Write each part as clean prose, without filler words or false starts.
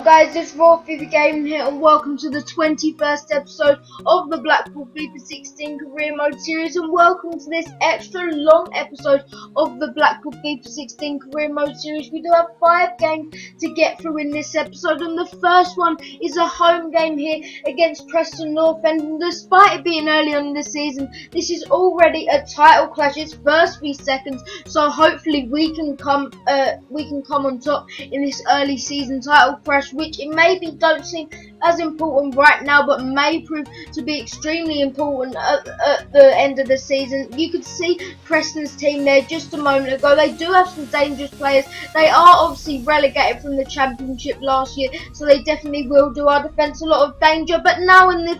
guys, it's Raw Fifa Game here and welcome to the 21st episode of the Blackpool FIFA 16 Career Mode series, and welcome to this extra long episode of the Blackpool FIFA 16 Career Mode series. We do have 5 games to get through in this episode, and the first one is a home game here against Preston North End. And despite it being early on in the season, this is already a title clash. It's first v seconds, so hopefully we can come on top in this early season title crash, which it maybe don't seem as important right now, but may prove to be extremely important at the end of the season. You could see Preston's team there just a moment ago. They do have some dangerous players. They are obviously relegated from the Championship last year, so they definitely will do our defence a lot of danger. But now in the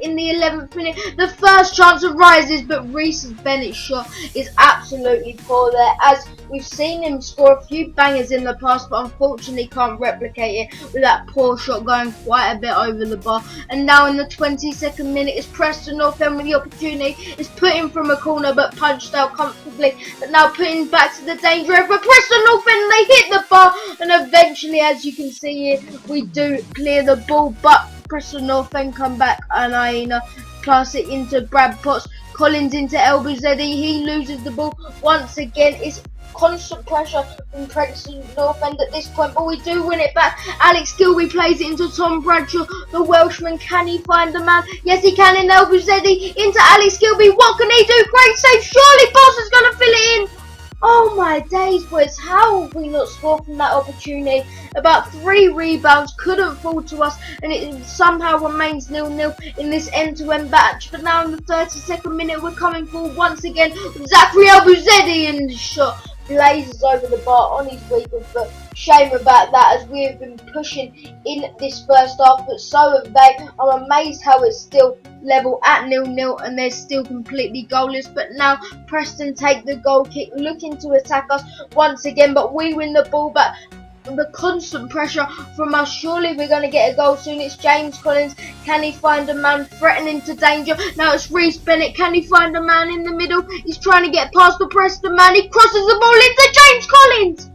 11th minute, the first chance arises, but Reece Bennett's shot is absolutely poor there, as we've seen him score a few bangers in the past, but unfortunately can't replicate it with that poor shot going quite a bit over the bar. And now in the 22nd minute, it's Preston North End with the opportunity. It's put in from a corner, but punched out comfortably. But now putting back to the danger area for Preston North End. They hit the bar, and eventually, as you can see here, we do clear the ball, but Preston North End come back, and Aina pass it into Brad Potts. Collins into LBZ. He loses the ball once again. It's constant pressure from Preston North End at this point, but we do win it back. Alex Gilby plays it into Tom Bradshaw, the Welshman. Can he find the man? Yes, he can in LBZ. Into Alex Gilby. What can he do? Great save. Surely Boss is going to fill it in. Oh my days, boys, how have we not scored from that opportunity? About 3 rebounds couldn't fall to us, and it somehow remains 0-0 in this end-to-end match. But now in the 32nd minute, we're coming forward once again with Zachary Albuzedi, and the shot blazes over the bar on his weaker foot. Shame about that, as we have been pushing in this first half, but so have they. I'm amazed how it's still level at 0-0 and they're still completely goalless. But now Preston take the goal kick, looking to attack us once again, but we win the ball back. The constant pressure from us, surely we're going to get a goal soon. It's James Collins. Can he find a man threatening to danger? Now it's Reece Bennett. Can he find a man in the middle? He's trying to get past the Preston man. He crosses the ball into James Collins.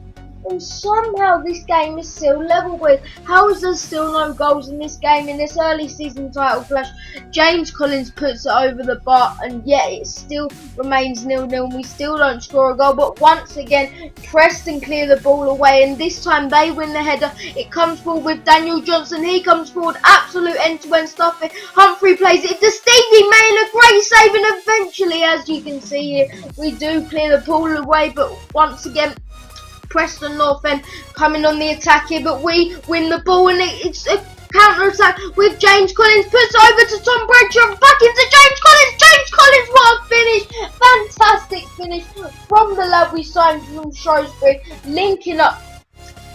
And somehow this game is still level with. How is there still no goals in this game, in this early season title clash? James Collins puts it over the bar, and yet it still remains 0-0 and we still don't score a goal. But once again, Preston clear the ball away, and this time they win the header. It comes forward with Daniel Johnson. He comes forward, absolute end-to-end stuff. Humphrey plays it to Stevie May, a great save, and eventually, as you can see here, we do clear the ball away. But once again, Preston North End coming on the attack here, but we win the ball, and it's a counter attack with James Collins. Puts it over to Tom Bradshaw, back into James Collins. James Collins, what a finish! Fantastic finish from the lad we signed from Shrewsbury, linking up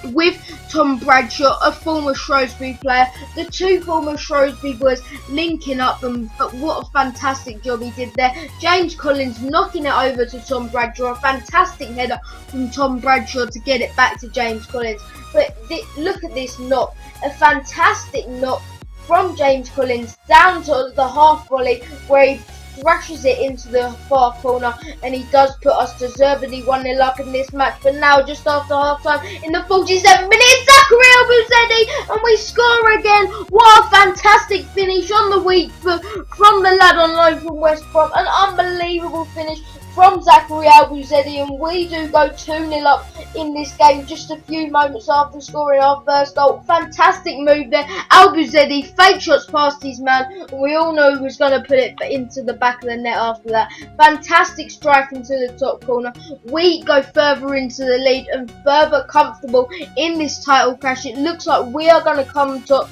with Tom Bradshaw, a former Shrewsbury player. The two former Shrewsbury boys linking up, and what a fantastic job he did there. James Collins knocking it over to Tom Bradshaw, a fantastic header from Tom Bradshaw to get it back to James Collins. But look at this knock, a fantastic knock from James Collins down to the half volley, where he thrashes it into the far corner, and he does put us deservedly 1-0 up in this match. But now, just after half time, in the 47th minute, Zachary Albuzedi, and we score again. What a fantastic finish on the weak foot from the lad on loan from West Brom. An unbelievable finish from Zachary Albuzedi, and we do go 2-0 up in this game just a few moments after scoring our first goal. Fantastic move there. Albuzedi fake shots past his man, and we all know he was going to put it into the back of the net after that. Fantastic strike into the top corner. We go further into the lead and further comfortable in this title clash. It looks like we are going to come on top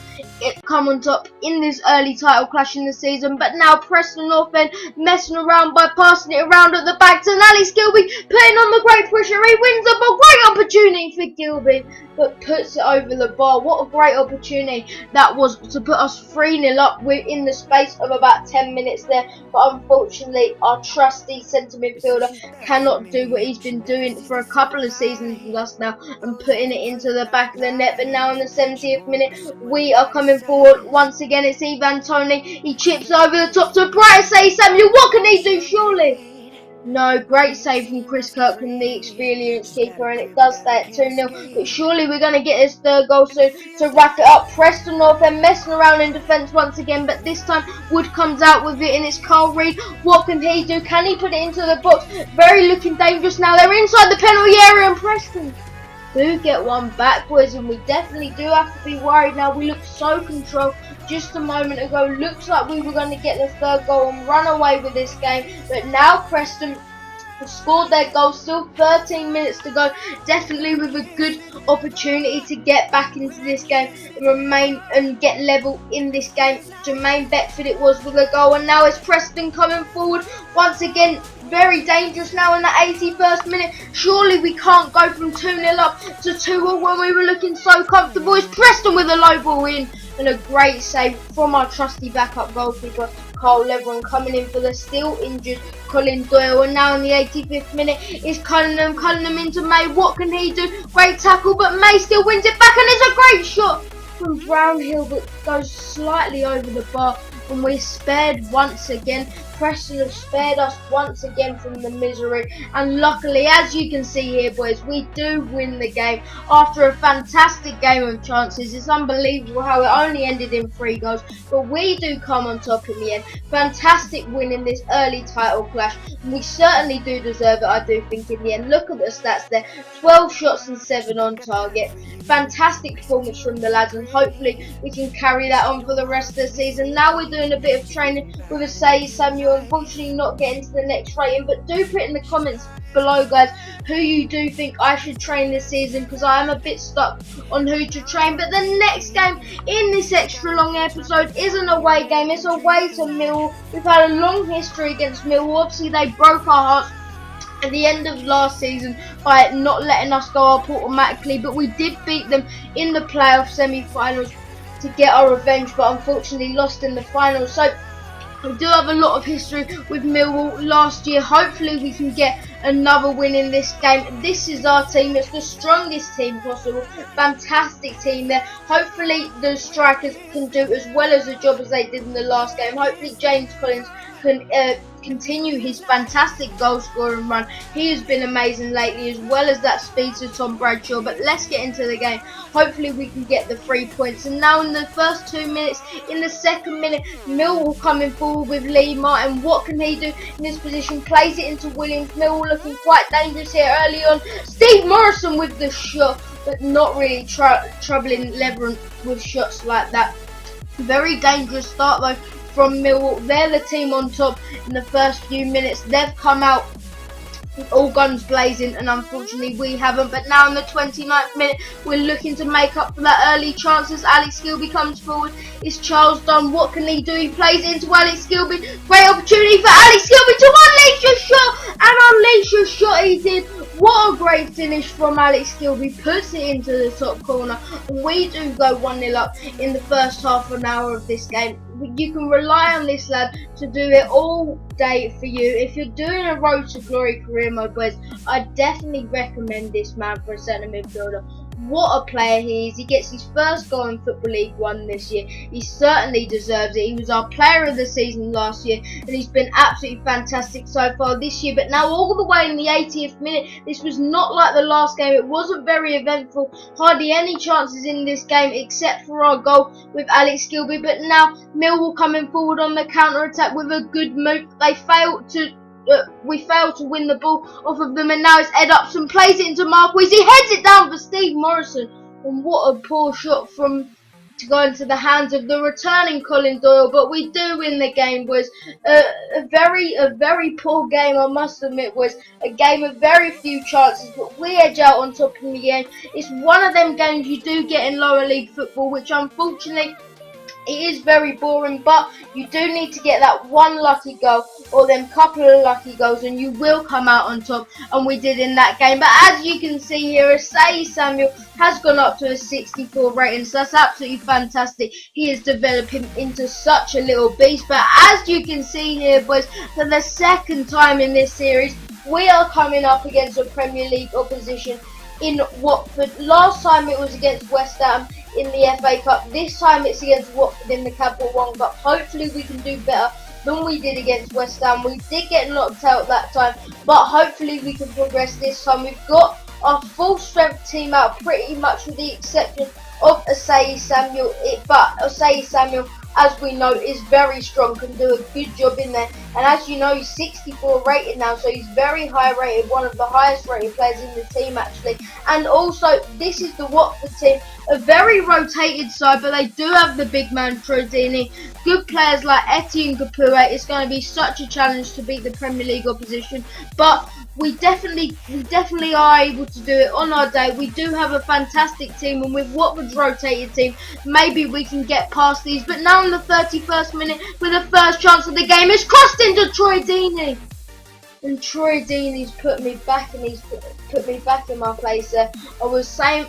in this early title clash in the season. But now Preston North End messing around by passing it around at the back to Alex Gilby, putting on the great pressure. He wins the ball. Great opportunity for Gilby, but puts it over the bar. What a great opportunity that was to put us 3-0 up in the space of about 10 minutes there. But unfortunately, our trusty centre midfielder cannot do what he's been doing for a couple of seasons with us now, and putting it into the back of the net. But now in the 70th minute, we are coming forward once again. It's Ivan Toney. He chips over the top to Bright Say Samuel. What can he do? Surely No, great save from Chris Kirkland, the experienced keeper, and it does stay at 2-0. But surely we're going to get this third goal soon to wrap it up. Preston North End messing around in defence once again, but this time Wood comes out with it, and it's Carl Reid. What can he do? Can he put it into the box? Very looking dangerous now. They're inside the penalty area, and Preston do get one back, boys, and we definitely do have to be worried now. We look so controlled just a moment ago. Looks like we were going to get the third goal and run away with this game, but now Preston scored their goal. Still 13 minutes to go, definitely with a good opportunity to get back into this game and remain and get level in this game. Jermaine Beckford it was with a goal, and now it's Preston coming forward once again. Very dangerous now in the 81st minute. Surely we can't go from 2-0 up to 2-0 when we were looking so comfortable. It's Preston with a low ball in, and a great save from our trusty backup goalkeeper Carl Leveron, coming in for the still injured Colin Doyle. And now in the 85th minute is Cunningham into May. What can he do? Great tackle, but May still wins it back, and it's a great shot from Brownhill that goes slightly over the bar, and we're spared once again. Preston have spared us once again from the misery, and luckily, as you can see here, boys, we do win the game after a fantastic game of chances. It's unbelievable how it only ended in 3 goals, but we do come on top in the end. Fantastic win in this early title clash. We certainly do deserve it, I do think, in the end. Look at the stats there, 12 shots and 7 on target. Fantastic performance from the lads, and hopefully we can carry that on for the rest of the season. Now we're doing a bit of training with Asai Samuel, unfortunately not getting to the next rating, but do put in the comments below, guys, who you do think I should train this season, because I am a bit stuck on who to train. But the next game in this extra long episode is an away game. It's away to Millwall. We've had a long history against Millwall. Obviously they broke our hearts at the end of last season by not letting us go up automatically, but we did beat them in the playoff semi-finals to get our revenge, but unfortunately lost in the finals. So we do have a lot of history with Millwall last year. Hopefully we can get another win in this game. This is our team. It's the strongest team possible. Fantastic team there. Hopefully the strikers can do as well as the job as they did in the last game. Hopefully James Collins can continue his fantastic goal scoring run. He has been amazing lately, as well as that speed to Tom Bradshaw. But let's get into the game. Hopefully we can get the 3 points. And now in the first 2 minutes, in the second minute, Millwall coming forward with Lee Martin. What can he do in this position? Plays it into Williams. Millwall looking quite dangerous here early on. Steve Morrison with the shot, but not really troubling Leveron with shots like that. Very dangerous start though from Millwall. They're the team on top in the first few minutes. They've come out all guns blazing, and unfortunately we haven't. But now in the 29th minute, we're looking to make up for that early chances. Alex Gilby comes forward. It's Charles Dunn. What can he do? He plays it into Alex Gilby. Great opportunity for Alex Gilby to unleash a shot, and unleash a shot he did. What a great finish from Alex Gilby. Puts it into the top corner. We do go 1-0 up in the first half an hour of this game. You can rely on this lad to do it all day for you. If you're doing a road to glory career mode, boys, I definitely recommend this man for a centre midfielder. What a player he is. He gets his first goal in Football League 1 this year. He certainly deserves it. He was our player of the season last year, and he's been absolutely fantastic so far this year. But now all the way in the 80th minute, this was not like the last game. It wasn't very eventful. Hardly any chances in this game except for our goal with Alex Gilby. But now Millwall coming forward on the counter-attack with a good move. We failed to win the ball off of them, and now it's Ed Upson plays it into Marquis. He heads it down for Steve Morrison, and what a poor shot to go into the hands of the returning Colin Doyle. But we do win the game, boys. A very poor game, I must admit, was a game of very few chances, but we edge out on top in the end. It's one of them games you do get in lower league football, which unfortunately it is very boring, but you do need to get that one lucky goal or them couple of lucky goals, and you will come out on top, and we did in that game. But as you can see here, Asai Samuel has gone up to a 64 rating, so that's absolutely fantastic. He is developing into such a little beast. But as you can see here, boys, for the second time in this series, we are coming up against a Premier League opposition in Watford. Last time it was against West Ham in the FA Cup. This time it's against Watford in the Capital One Cup. Hopefully we can do better than we did against West Ham. We did get knocked out that time, but hopefully we can progress this time. We've got our full strength team out pretty much with the exception of Asai Samuel. But Asai Samuel, as we know, is very strong, can do a good job in there. And as you know, he's 64 rated now, so he's very high rated, one of the highest rated players in the team actually. And also, this is the Watford team, a very rotated side, but they do have the big man Trodini. Good players like Etienne Capoue. It's going to be such a challenge to beat the Premier League opposition, but we definitely are able to do it on our day. We do have a fantastic team, and with Watford's rotated team, maybe we can get past these. But now in the 31st minute, with the first chance of the game, it's crossed into Troy Deeney. And Troy Deeney's put me back, and he's put me back in my place there. I was saying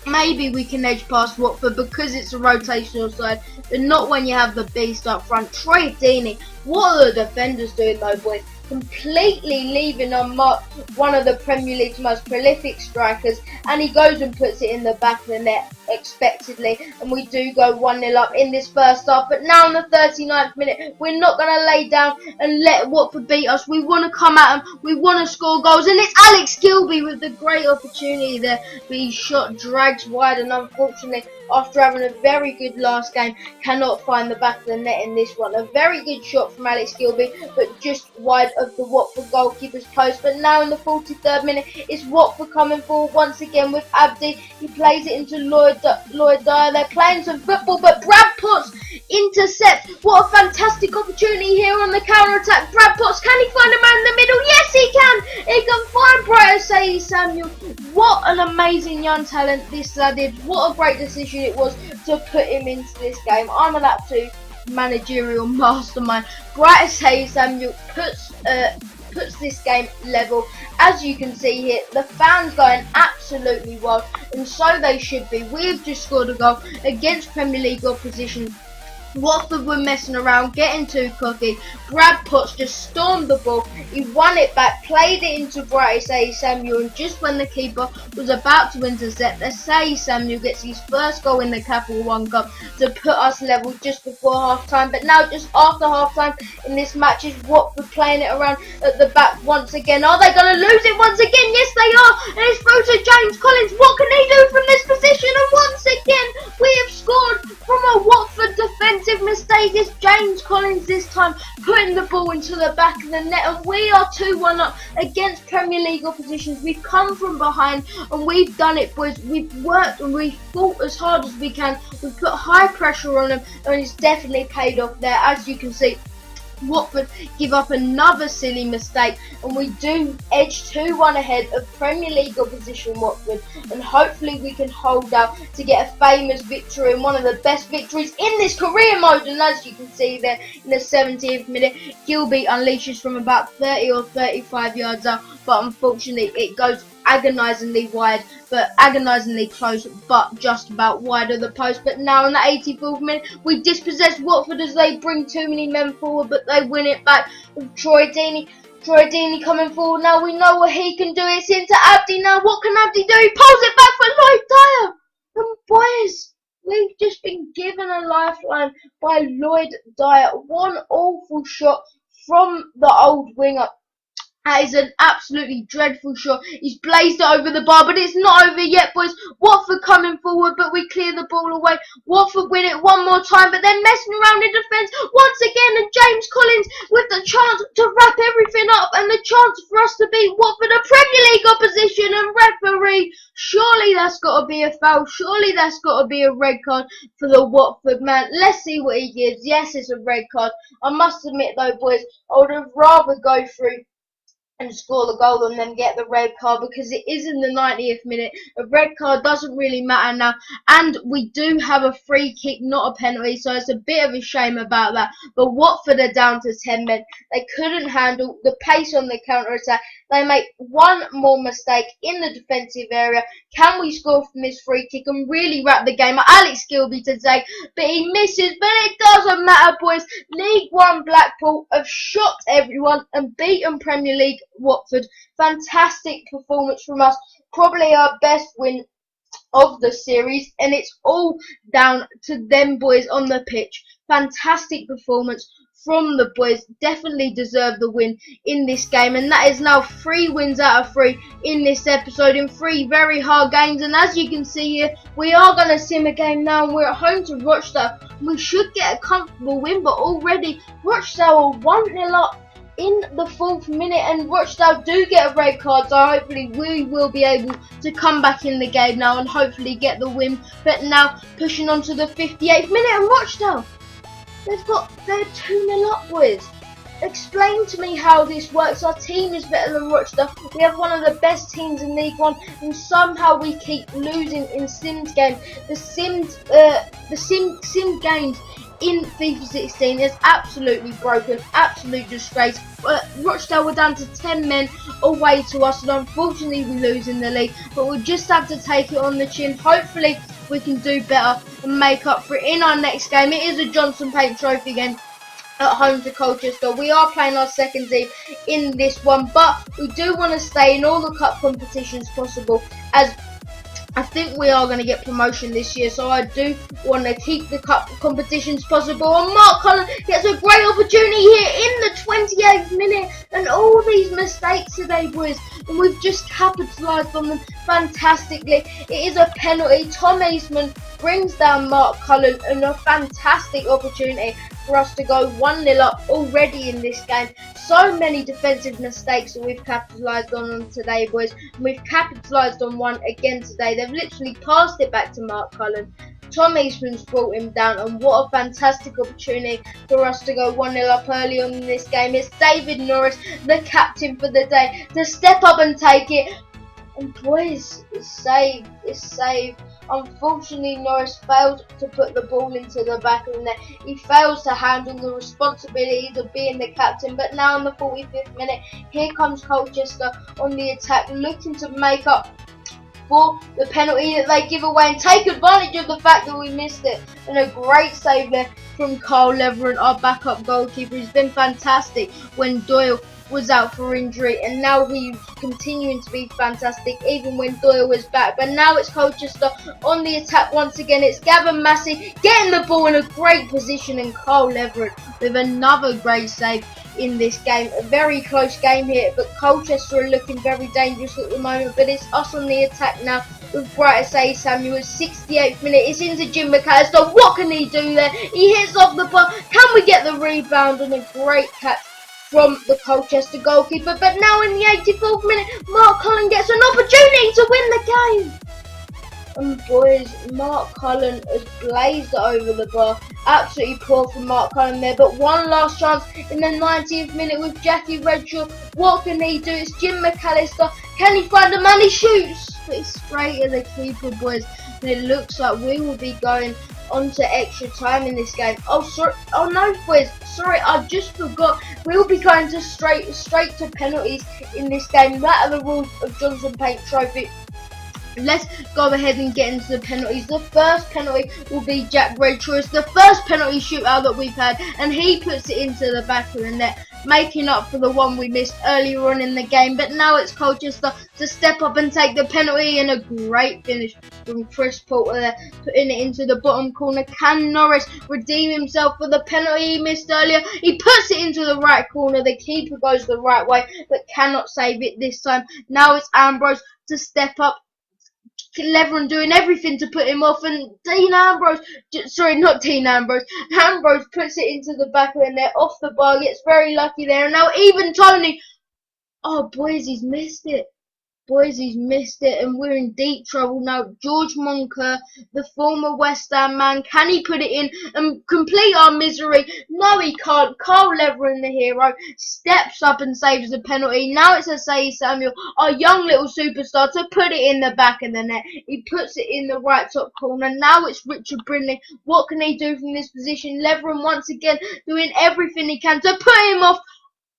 maybe we can edge past Watford because it's a rotational side, but not when you have the beast up front. Troy Deeney, what are the defenders doing though, boys? Completely leaving unmarked one of the Premier League's most prolific strikers, and he goes and puts it in the back of the net expectedly, and we do go 1-0 up in this first half. But now in the 39th minute, we're not going to lay down and let Watford beat us. We want to come at them, we want to score goals, and it's Alex Gilby with the great opportunity there, but his shot drags wide, and unfortunately, after having a very good last game, cannot find the back of the net in this one. A very good shot from Alex Gilby, but just wide of the Watford goalkeeper's post. But now in the 43rd minute, it's Watford coming forward once again with Abdi. He plays it into Lloyd Dyer. They're playing some football, but Brad Potts intercept. What a fantastic opportunity here on the counter-attack. Brad Potts, can he find a man in the middle? Yes, he can! He can find Bright Asai Samuel. What an amazing young talent this lad is. What a great decision it was to put him into this game. I'm an absolute managerial mastermind. Bright Asai Samuel puts this game level. As you can see here, the fans going absolutely wild, and so they should be. We've just scored a goal against Premier League opposition. Watford were messing around, getting too cocky. Brad Potts just stormed the ball. He won it back, played it into Bright Asai Samuel, and just when the keeper was about to intercept, Asai Samuel gets his first goal in the Capital One Cup to put us level just before half time. But now, just after half time in this match, is Watford playing it around at the back once again. Are they going to lose it once again? Yes, they are. And it's through to James Collins. What can he do from this position? And once again, we have scored from a Watford defensive mistake. It's James Collins this time putting the ball into the back of the net, and we are 2-1 up against Premier League oppositions. We've come from behind and we've done it, boys. We've worked and we've fought as hard as we can. We've put high pressure on them, and it's definitely paid off there. As you can see, Watford give up another silly mistake, and we do edge 2-1 ahead of Premier League opposition Watford, and hopefully we can hold out to get a famous victory, and one of the best victories in this career mode. And as you can see there in the 70th minute, Gilby unleashes from about 30 or 35 yards out, but unfortunately it goes agonisingly wide, but agonisingly close, but just about wide of the post. But now in the 84th minute, we dispossess Watford as they bring too many men forward, but they win it back with Troy Deeney. Troy Deeney coming forward now. We know what he can do. It's into Abdi now. What can Abdi do? He pulls it back for Lloyd Dyer. And boys, we've just been given a lifeline by Lloyd Dyer. One awful shot from the old winger. That is an absolutely dreadful shot. He's blazed it over the bar, but it's not over yet, boys. Watford coming forward, but we clear the ball away. Watford win it one more time, but they're messing around in defence once again, and James Collins with the chance to wrap everything up, and the chance for us to beat Watford, a Premier League opposition, and referee. Surely that's got to be a foul. Surely that's got to be a red card for the Watford man. Let's see what he gives. Yes, it's a red card. I must admit though, boys, I would have rather go through and score the goal and then get the red card, because it is in the 90th minute. A red card doesn't really matter now, and we do have a free kick, not a penalty, so it's a bit of a shame about that. But Watford are down to 10 men. They couldn't handle the pace on the counter-attack. They make one more mistake in the defensive area. Can we score from this free kick and really wrap the game up? Alex Gilby to take, but he misses. But it doesn't matter, boys. League One Blackpool have shocked everyone and beaten Premier League Watford. Fantastic performance from us. Probably our best win of the series, and it's all down to them boys on the pitch. Fantastic performance from the boys. Definitely deserve the win in this game, and that is now 3 wins out of 3 in this episode in 3 very hard games. And as you can see here, we are going to sim a game now, and we're at home to Rochdale. We should get a comfortable win, but already Rochdale are 1-0 up in the 4th minute, and Rochdale do get a red card, so hopefully we will be able to come back in the game now and hopefully get the win. But now pushing on to the 58th minute, and Rochdale, they're 2-0 up, boys. Explain to me how this works. Our team is better than Rochdale. We have one of the best teams in League One, and somehow we keep losing in Sims games. The sim games in FIFA 16 is absolutely broken, absolute disgrace. Rochdale were down to 10 men away to us, and unfortunately we lose in the league, but we'll just have to take it on the chin. Hopefully we can do better and make up for it in our next game. It is a Johnson Paint Trophy again at home to Colchester. We are playing our second team in this one, but we do want to stay in all the cup competitions possible, as I think we are going to get promotion this year, so I do want to keep the cup competitions possible. And Mark Cullen gets a great opportunity here in the 28th minute, and all these mistakes today, boys, and we've just capitalised on them fantastically. It is a penalty. Tom Eastman brings down Mark Cullen, and a fantastic opportunity for us to go 1-0 up already in this game. So many defensive mistakes that we've capitalised on today, boys. And we've capitalised on one again today. They've literally passed it back to Mark Cullen. Tom Eastman's brought him down, and what a fantastic opportunity for us to go 1-0 up early on in this game. It's David Norris, the captain for the day, to step up and take it. And boys, it's saved, it's saved. Unfortunately, Norris failed to put the ball into the back of the net. He fails to handle the responsibilities of being the captain. But now in the 45th minute, here comes Colchester on the attack, looking to make up for the penalty that they give away and take advantage of the fact that we missed it. And a great save there from Carl Leverett, our backup goalkeeper. He's been fantastic when Doyle was out for injury, and now he's continuing to be fantastic even when Doyle was back. But now it's Colchester on the attack once again. It's Gavin Massey getting the ball in a great position, and Carl Leverett with another great save in this game. A very close game here, but Colchester are looking very dangerous at the moment. But it's us on the attack now with Bright Say Samuel. 68th minute, it's into Jim McAllister. What can he do there? He hits off the bar. Can we get the rebound? And a great catch from the Colchester goalkeeper. But now in the 84th minute, Mark Cullen gets an opportunity to win the game. And boys, Mark Cullen has blazed it over the bar. Absolutely poor from Mark Cullen there. But one last chance in the 19th minute with Jackie Redshaw. What can he do? It's Jim McAllister. Can he find the man? He shoots. But it's straight at the keeper, boys. And it looks like we will be going on to extra time in this game. Oh, sorry. Oh no, boys. Sorry, I just forgot. We'll be going to straight to penalties in this game. That are the rules of Johnson Paint Trophy. Let's go ahead and get into the penalties. The first penalty will be Jack Redshaw. It's the first penalty shootout that we've had, and he puts it into the back of the net, making up for the one we missed earlier on in the game. But now it's Colchester to step up and take the penalty, and a great finish from Chris Porter there, putting it into the bottom corner. Can Norris redeem himself for the penalty he missed earlier? He puts it into the right corner. The keeper goes the right way, but cannot save it this time. Now it's Ambrose to step up. Leveron doing everything to put him off, and Ambrose puts it into the back of the net, off the bar, gets very lucky there, and now even Tony, oh boys, he's missed it. Boys, he's missed it, and we're in deep trouble now. George Moncur, the former West Ham man, can he put it in and complete our misery? No, he can't. Carl Leveron, the hero, steps up and saves the penalty. Now it's Asai Samuel, our young little superstar, to put it in the back of the net. He puts it in the right top corner. Now it's Richard Brindley. What can he do from this position? Leveron once again doing everything he can to put him off.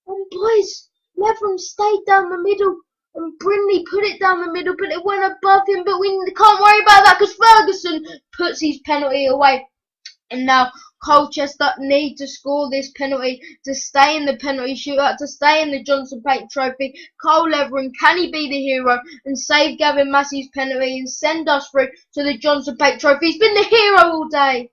And boys, Leveron stayed down the middle. And Brindley put it down the middle, but it went above him. But we can't worry about that because Ferguson puts his penalty away. And now Colchester need to score this penalty to stay in the penalty shootout, to stay in the Johnson Paint Trophy. Cole Leveron, can he be the hero and save Gavin Massey's penalty and send us through to the Johnson Paint Trophy? He's been the hero all day.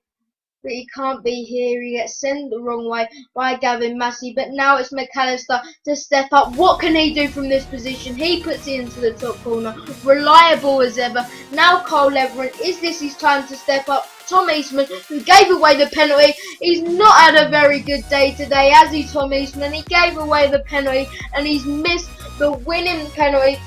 but he can't be here. He gets sent the wrong way by Gavin Massey, but now it's McAllister to step up. What can he do from this position? He puts it into the top corner, reliable as ever. Now Cole Leverin, is this his time to step up? Tom Eastman, who gave away the penalty. He's not had a very good day today, has he, Tom Eastman? He gave away the penalty and he's missed the winning penalty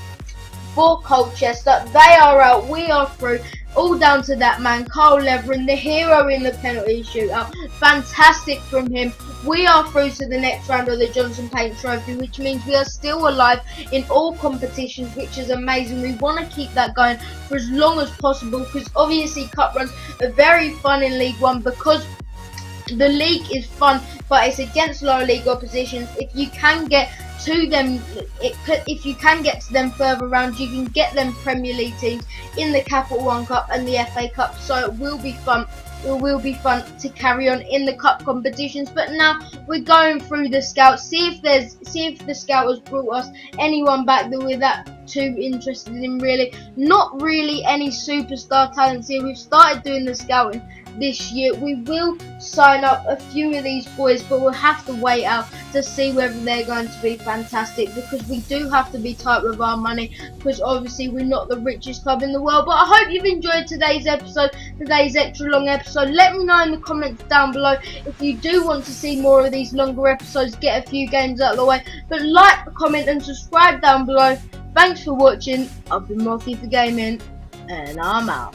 for Colchester. They are out, we are through. All down to that man, Cole Leverin, the hero in the penalty shootout. Fantastic from him. We are through to the next round of the Johnson Paint Trophy, which means we are still alive in all competitions, which is amazing. We want to keep that going for as long as possible, because obviously cup runs are very fun in League One, because the league is fun, but it's against lower league oppositions. If you can get to them, if you can get to them further rounds, you can get them Premier League teams in the Capital One Cup and the FA Cup. So it will be fun. It will be fun to carry on in the cup competitions. But now we're going through the scouts. See if the scout has brought us anyone back that we're that too interested in. Really, not really any superstar talents here. We've started doing the scouting this year. We will sign up a few of these boys, but we'll have to wait out to see whether they're going to be fantastic, because we do have to be tight with our money, because obviously we're not the richest club in the world. But I hope you've enjoyed today's episode, today's extra long episode. Let me know in the comments down below if you do want to see more of these longer episodes, get a few games out of the way. But like, comment and subscribe down below. Thanks for watching. I've been Fifa Gaming, and I'm out.